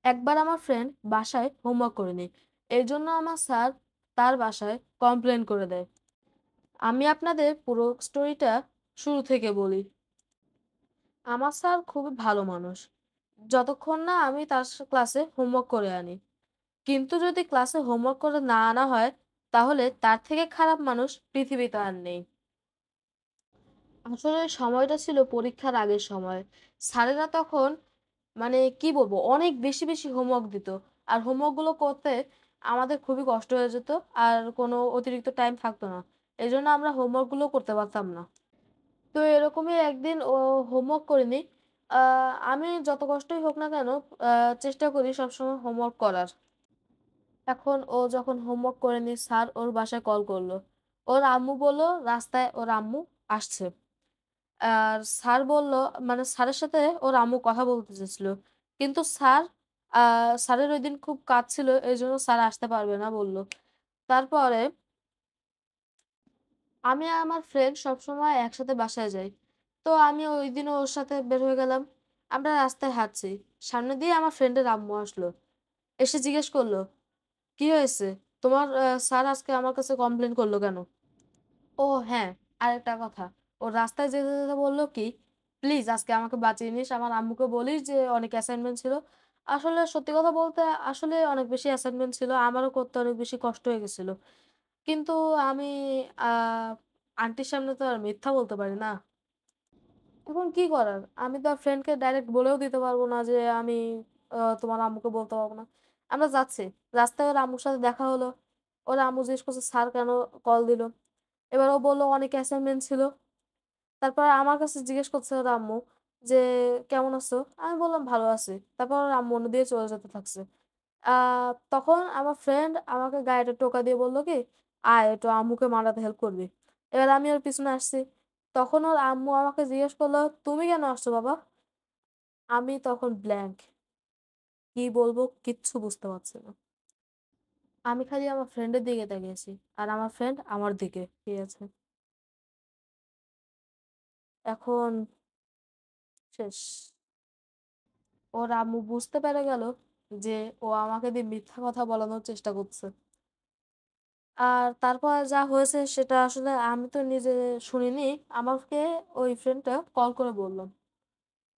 একবার আমার ফ্রেন্ড বাসায় হোমওয়ার্ক করেনি, এর জন্য আমার স্যার তার বাসায় কমপ্লেন করে দেয়। আমি আপনাদের পুরো স্টোরিটা শুরু থেকে বলি। আমার স্যার খুবই ভালো মানুষ, যতক্ষণ না আমি তার ক্লাসে হোমওয়ার্ক করে আনি। কিন্তু যদি ক্লাসে হোমওয়ার্ক করে না আনা হয়, তাহলে তার থেকে খারাপ মানুষ পৃথিবীতে আর নেই। আসলে সময়টা ছিল পরীক্ষার আগের সময়। স্যারেরা তখন মানে কি বলবো, অনেক বেশি বেশি হোমওয়ার্ক দিত। আর হোমওয়ার্ক গুলো করতে আমাদের খুবই কষ্ট হয়ে যেত, আর কোনো অতিরিক্ত টাইম থাকতো না। এই জন্য আমরা হোমওয়ার্ক গুলো করতে পারতাম না। তো এরকমই একদিন ও হোমওয়ার্ক করেনি। আমি যত কষ্টই হোক না কেন চেষ্টা করি সবসময় হোমওয়ার্ক করার। এখন ও যখন হোমওয়ার্ক করেনি, স্যার ওর বাসায় কল করলো। ওর আম্মু বলল রাস্তায় ওর আম্মু আসছে। আর স্যার বলল, মানে স্যারের সাথে ওর আম্মু কথা বলতে চেয়েছিল, কিন্তু স্যারের ওই দিন খুব কাজ ছিল, এই জন্য স্যার আসতে পারবে না বলল। তারপরে আমি আর আমার ফ্রেন্ড সবসময় একসাথে বাসায় যাই। তো আমি ওই দিন ওর সাথে বের হয়ে গেলাম। আমরা রাস্তায় হাঁটছি, সামনে দিয়ে আমার ফ্রেন্ডের আম্মু আসলো। এসে জিজ্ঞেস করলো, কি হয়েছে তোমার? স্যার আজকে আমার কাছে কমপ্লেন করলো কেন? ও হ্যাঁ, আরেকটা কথা। ও রাস্তায় যেতে যেতে বললো কি, প্লিজ আজকে আমাকে বাঁচিয়ে নিস, আমার আম্মুকে বলিস যে অনেক অ্যাসাইনমেন্ট ছিল। আসলে সত্যি কথা বলতে, আসলে অনেক বেশি অ্যাসাইনমেন্ট ছিল, আমারও করতে অনেক বেশি কষ্ট হয়ে গেছিল। কিন্তু আমি আহ আন্টির সামনে তো আর মিথ্যা বলতে পারি না। এখন কি করার, আমি তো আর ফ্রেন্ডকে ডাইরেক্ট বলেও দিতে পারবো না যে আমি তোমার আম্মুকে বলতে পারবো না। আমরা যাচ্ছি, রাস্তায় ওর আম্মুর সাথে দেখা হলো। ওর আম্মু জিজ্ঞেস করছে স্যার কেন কল দিল। এবার ও বললো অনেক অ্যাসাইনমেন্ট ছিল। তারপর আমার কাছে জিজ্ঞেস করছে ওর আম্মু যে কেমন আছো? আমি বললাম ভালো আছি। তারপর ওর আম্মু অন্য দিয়ে চলে যেতে থাকছে। তখন আমার ফ্রেন্ড আমাকে গাড়িটা টোকা দিয়ে বললো কি, আয় একটু আম্মুকে মারাতে হেল্প করবি। এবার আমি ওর পিছনে আসছি। তখন ওর আম্মু আমাকে জিজ্ঞেস করলো, তুমি কেন আসছো বাবা? আমি তখন ব্ল্যাঙ্ক, কি বলবো কিচ্ছু বুঝতে পারছি না। আমি খালি আমার ফ্রেন্ডের দিকে তাকিয়েছি, আর আমার ফ্রেন্ড আমার দিকে ঠিক আছে। এখন শেষ। ওর আম্মু বুঝতে পেরে গেল যে ও আমাকে দিয়ে মিথ্যা কথা বলানোর চেষ্টা করছে। আর তারপর যা হয়েছে সেটা আসলে আমি তো নিজে শুনিনি। আমাকে ওই ফ্রেন্ডটা কল করে বলল,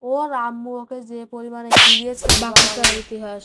ওর আম্মু ওকে যে পরিমাণে হিরিয়েছে বাবা বাকিটার রে। ইতিহাস।